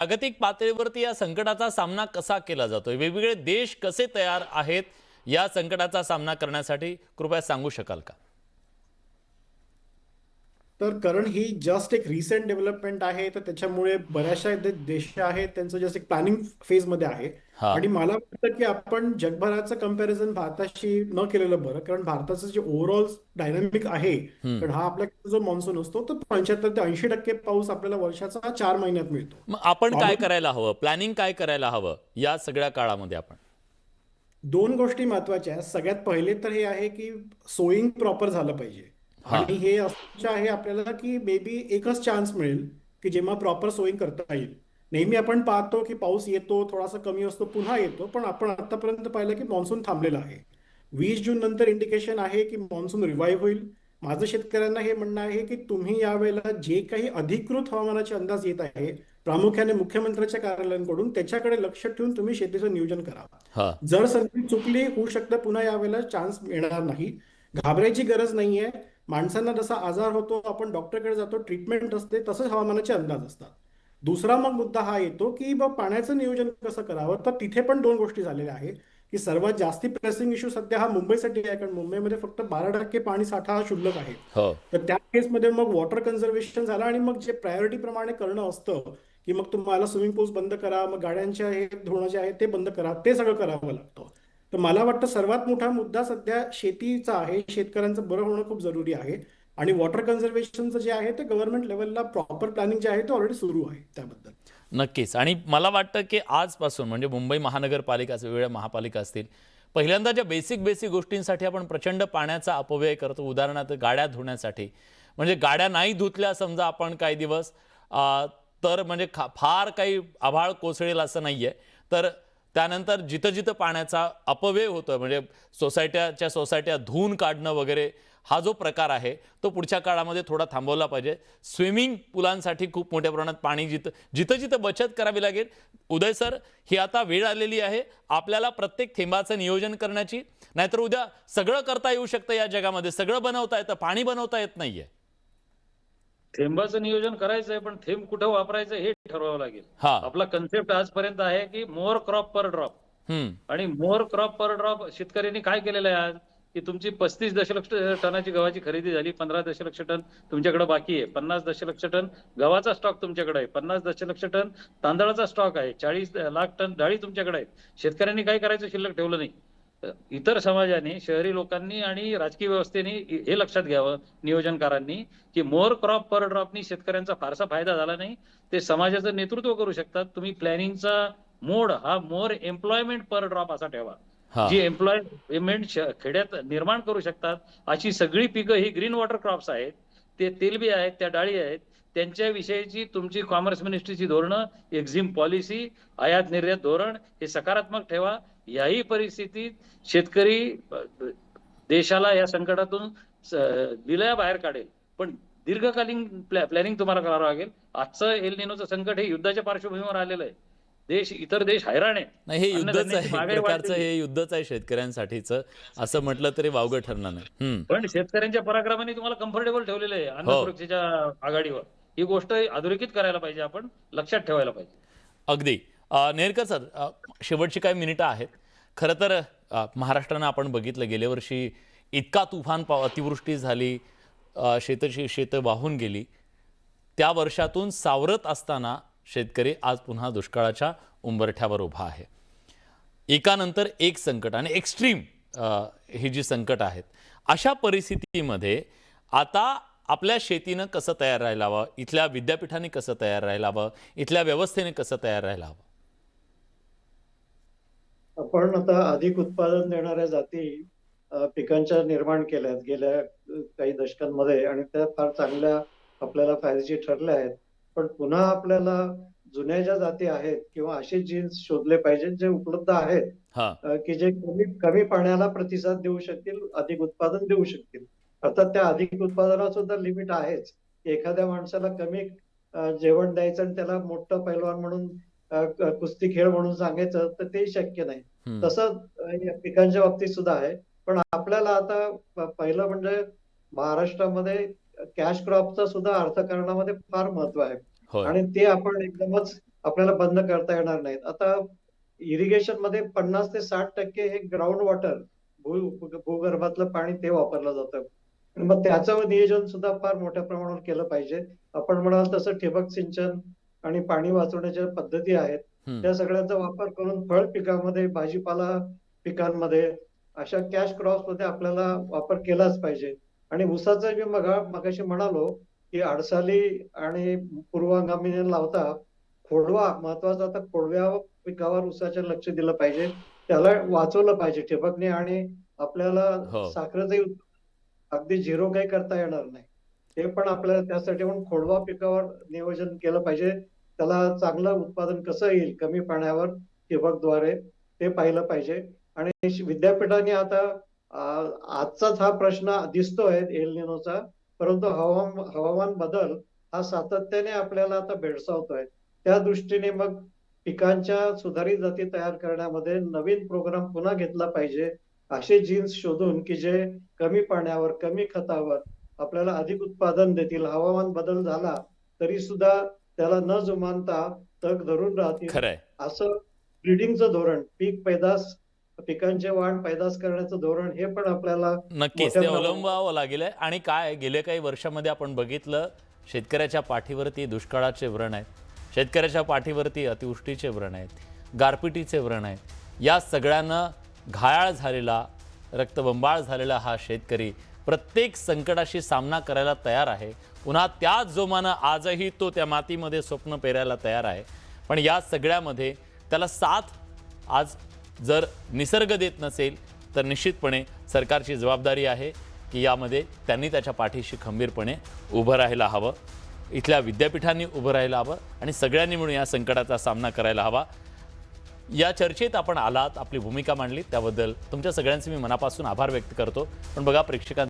जागतिक पातळीवरती या संकटाचा सामना कसा केला जातोय? वेगवेगळे देश कसे तयार आहेत या संकटाचा सामना करण्यासाठी? कृपया सांगू शकाल का? तर कारण ही जस्ट एक रिसेंट डेव्हलपमेंट आहे, तर त्याच्यामुळे बऱ्याचशा देश आहेत त्यांचं जस्ट एक प्लॅनिंग फेजमध्ये आहे. हा. आणि मला वाटतं की आपण जगभराचं कंपॅरिझन भारताशी न केलेलं बरं, कारण भारताचं जे ओव्हरऑल डायनामिक आहे. हम्म. कारण हा आपल्याकडे जो मान्सून असतो तो 75 ते 80% पाऊस आपल्याला वर्षाचा 4 महिन्यात मिळतो. मग आपण काय कॉमन करायला हवं? प्लॅनिंग काय करायला हवं या सगळ्या काळामध्ये आपण? दोन गोष्टी महत्वाच्या आहेत. सगळ्यात पहिले तर हे आहे की सोईंग प्रॉपर झालं पाहिजे. हा. आणि हे असं आहे आपल्याला की मे बी एकच चान्स मिळेल की जेव्हा प्रॉपर सोईंग करता येईल. नेहमी आपण पाहतो की पाऊस येतो, थोडासा कमी असतो, पुन्हा येतो, पण आपण आतापर्यंत पाहिलं की मान्सून थांबलेला आहे. 20 जून नंतर इंडिकेशन आहे की मान्सून रिवाईव्ह होईल. माझं शेतकऱ्यांना हे म्हणणं आहे की तुम्ही यावेळेला जे काही अधिकृत हवामानाचे अंदाज येत आहे, प्रामुख्याने मुख्यमंत्र्यांच्या कार्यालयांकडून, त्याच्याकडे लक्ष ठेवून तुम्ही शेतीचं नियोजन करा. हा. जर संधी चुकली, होऊ शकतं पुन्हा यावेळेला चान्स मिळणार नाही. घाबरायची गरज नाहीये. माणसांना जसा आजार होतो, आपण डॉक्टरकडे जातो, ट्रीटमेंट असते, तसंच हवामानाचे अंदाज असतात. दुसरा मग मुद्दा हा येतो की पाण्याचं नियोजन कसं करावं. तर तिथे पण दोन गोष्टी झालेल्या आहे की सर्वात जास्ती प्रेसिंग इश्यू सध्या हा मुंबईसाठी आहे, कारण मुंबईमध्ये फक्त 12% पाणी साठा हा शुल्लक आहे. हो. तर त्या केसमध्ये मग वॉटर कन्झर्वेशन झालं, आणि मग जे प्रायोरिटी प्रमाणे करणं असतं की मग तुम्हाला स्विमिंग पूल्स बंद करा, मग गाड्यांच्या हे धुणं जे आहे ते बंद करा, ते सगळं करावं लागतं. तर मला वाटतं सर्वात मोठा मुद्दा सध्या शेतीचा आहे. शेतकऱ्यांचं बरं होणं खूप जरुरी आहे. आणि वॉटर कन्झर्वेशनचं जे आहे ते गव्हर्नमेंट लेवलला प्रॉपर प्लॅनिंग जे आहे ते ऑलरेडी सुरू आहे त्याबद्दल. नक्कीच. आणि मला वाटतं की आजपासून म्हणजे मुंबई महानगरपालिका असेल, वेगवेगळ्या महापालिका असतील, पहिल्यांदा ज्या बेसिक बेसिक गोष्टींसाठी आपण प्रचंड पाण्याचा अपव्यय करतो, उदाहरणार्थ गाड्या धुण्यासाठी. म्हणजे गाड्या नाही धुतल्या समजा आपण काही दिवस, तर म्हणजे फार काही आभाळ कोसळेल असं नाही आहे. तर त्यानंतर जिथं जिथं पाण्याचा अपव्यय होतो, म्हणजे सोसायट्या धुवून काढणं वगैरे, हा जो प्रकार आहे तो पुढच्या काळामध्ये थोडा थांबवला पाहिजे. स्विमिंग पुलांसाठी खूप मोठ्या प्रमाणात पाणी जिथं जिथं जिथं बचत करावी लागेल. उदय सर, ही आता वेळ आलेली आहे आपल्याला प्रत्येक थेंबाचं नियोजन करण्याची. नाहीतर उद्या सगळं करता येऊ शकतं या जगामध्ये, सगळं बनवता येतं, पाणी बनवता येत नाहीये. थेंबाचं नियोजन करायचंय, पण थेंब कुठं वापरायचं हे ठरवावं लागेल. हा. आपला कन्सेप्ट आजपर्यंत आहे की मोर क्रॉप पर ड्रॉप. हम्म. आणि मोर क्रॉप पर ड्रॉप शेतकऱ्यांनी काय केलेलं आहे आज, की तुमची 35 दशलक्ष टनाची गव्हाची खरेदी झाली, 15 दशलक्ष टन तुमच्याकडे बाकी आहे, 50 दशलक्ष टन गव्हाचा स्टॉक तुमच्याकडे आहे, 50 दशलक्ष टन तांदळाचा स्टॉक आहे, 40 लाख टन डाळी तुमच्याकडे आहे. शेतकऱ्यांनी काय करायचं शिल्लक ठेवलं नाही. इतर समाजाने, शहरी लोकांनी आणि राजकीय व्यवस्थेने हे लक्षात घ्यावं, नियोजनकारांनी, की मोर क्रॉप पर ड्रॉपनी शेतकऱ्यांचा फारसा फायदा झाला नाही. ते समाजाचं नेतृत्व करू शकतात. तुम्ही प्लॅनिंगचा मोड हा मोर एम्प्लॉयमेंट पर ड्रॉप असा ठेवा. हा. जी एम्प्लॉयमेंट खेड्यात निर्माण करू शकतात अशी सगळी पिकं ही ग्रीन वॉटर क्रॉप्स आहेत. ते तेलबी आहेत, त्या डाळी आहेत, त्यांच्याविषयीची तुमची कॉमर्स मिनिस्ट्रीची धोरणं, एक्झिम पॉलिसी, आयात निर्यात धोरण हे सकारात्मक ठेवा. याही परिस्थितीत शेतकरी देशाला या संकटातून दिलया बाहेर काढेल. पण दीर्घकालीन प्लॅनिंग तुम्हाला करावं लागेल. आजचं एल निनोचं संकट हे युद्धाच्या पार्श्वभूमीवर आलेलं आहे. इतर देश हैराण आहेत. नाही, हे युद्धच आहे, एक महागाई प्रकारचं वाढलेली. हे युद्धच आहे शेतकऱ्यांसाठीचं, असं म्हटलं तरी वावगं ठरणार नाही. पण शेतकऱ्यांच्या पराक्रमाने तुम्हाला कम्फर्टेबल ठेवलेलं आहे अन्न हो. सुरक्षेच्या आघाडीवर. ही गोष्ट अधोरेखित करायला पाहिजे, आपण लक्षात ठेवायला पाहिजे. अगदी. नेरकर सर, शेवटची काही मिनिटं आहेत. खरं तर महाराष्ट्रानं आपण बघितलं गेल्या वर्षी इतका तुफान अतिवृष्टी झाली, शेतं वाहून गेली. त्या वर्षातून सावरत असताना शेतकरी आज पुन्हा दुष्काळाच्या उंबरठ्यावर उभा आहे. एकानंतर एक संकट आणि एक्स्ट्रीम ही जी संकट आहेत, अशा परिस्थितीमध्ये आता आपल्या शेतीनं कसं तयार राहायला हवं, इथल्या विद्यापीठाने कसं तयार राहायला हवं, इथल्या व्यवस्थेने कसं तयार राहायला हवं? आपण आता अधिक उत्पादन देणाऱ्या जाती पिकांच्या निर्माण केल्यात गेल्या काही दशकांमध्ये, आणि त्या फार चांगल्या आपल्याला फायदेशीर ठरल्या आहेत. पण पुन्हा आपल्याला जुन्या ज्या जाती आहेत किंवा असे जीन्स शोधले पाहिजेत जे उपलब्ध आहेत, हा. की जे कमी कमी पाण्याला प्रतिसाद देऊ शकतील, अधिक उत्पादन देऊ शकतील. अर्थात त्या अधिक उत्पादनाला सुद्धा लिमिट आहेच. एखाद्या माणसाला कमी जेवण द्यायचं आणि त्याला मोठं पैलवान म्हणून कुस्ती खेळ म्हणून सांगायचं, तर ते शक्य नाही. तसं या पिकांच्या बाबतीत सुद्धा आहे. पण आपल्याला आता पहिलं म्हणजे महाराष्ट्रामध्ये कॅश क्रॉपचं सुद्धा अर्थकारणामध्ये फार महत्व आहे. होय. आणि ते आपण एकदमच आपल्याला बंद करता येणार नाहीत. आता इरिगेशन मध्ये 50 ते 60% हे ग्राउंड वॉटर भूगर्भातलं पाणी ते वापरलं जातं. आणि मग त्याचं नियोजन सुद्धा फार मोठ्या प्रमाणावर केलं पाहिजे. आपण म्हणाल तसं ठिबक सिंचन आणि पाणी वाचवण्याच्या पद्धती आहेत. त्या सगळ्यांचा वापर करून फळ पिकामध्ये, भाजीपाला पिकांमध्ये, अशा कॅश क्रॉप्स मध्ये आपल्याला वापर केलाच पाहिजे. आणि ऊसाचं मी मगाशी म्हणालो की अडसाली आणि पूर्वहंगामी न लावता खोडवा महत्वाचा, आता खोडव्या पिकावर ऊसाच्या लक्ष दिलं पाहिजे. त्याला वाचवलं पाहिजे ठिबकने आणि आपल्याला हो. साखरेचंही अगदी झिरो काही करता येणार नाही. ते पण आपल्याला त्यासाठी पण खोडवा पिकावर नियोजन केलं पाहिजे. त्याला चांगलं उत्पादन कसं येईल कमी पाण्यावर ठिबकद्वारे ते पाहिलं पाहिजे. आणि विद्यापीठाने आता आजचाच हा प्रश्न दिसतोय एल निनोचा, परंतु हवामान बदल हा सातत्याने आपल्याला आता भेडसावतोय. त्या दृष्टीने मग पिकांच्या सुधारित जाती तयार करण्यामध्ये नवीन प्रोग्राम पुन्हा घेतला पाहिजे. असे जीन्स शोधून की जे कमी पाण्यावर, कमी खतावर आपल्याला अधिक उत्पादन देतील. हवामान बदल झाला तरी सुद्धा त्याला न जुमानता तग धरून राहतील खरंय. असं ब्रीडिंगचं धोरण, पीक पैदास, पिकांचे वाढ पैदास करण्याचं धोरण हे पण आपल्याला नक्कीच मोठ्या ते प्रमाणात अवलंबावं लागेल. आणि काय गेल्या काही वर्षामध्ये आपण बघितलं, शेतकऱ्याच्या पाठीवरती दुष्काळाचे व्रण आहेत, शेतकऱ्याच्या पाठीवरती अतिवृष्टीचे व्रण आहेत, गारपिटीचे व्रण आहेत. या सगळ्यांना घायाळ झालेला, रक्तबंबाळ झालेला हा शेतकरी प्रत्येक संकटाशी सामना करायला तयार आहे. पुन्हा त्याच जोमानं आजही तो त्या मातीमध्ये स्वप्न पेरायला तयार आहे. पण या सगळ्यामध्ये त्याला साथ आज जर निसर्ग देत नसेल तर निश्चितपणे सरकारची जबाबदारी आहे की यामध्ये त्यांनी त्याच्या पाठीशी खंबीरपणे उभं राहायला हवं. इथल्या विद्यापीठांनी उभं राहायला हवं आणि सगळ्यांनी मिळून या संकटाचा सामना करायला हवा. या चर्चेत आपण आलात, आपली भूमिका मांडली, त्याबद्दल तुमच्या सगळ्यांचे मी मनापासून आभार व्यक्त करतो. पण बघा प्रेक्षकांना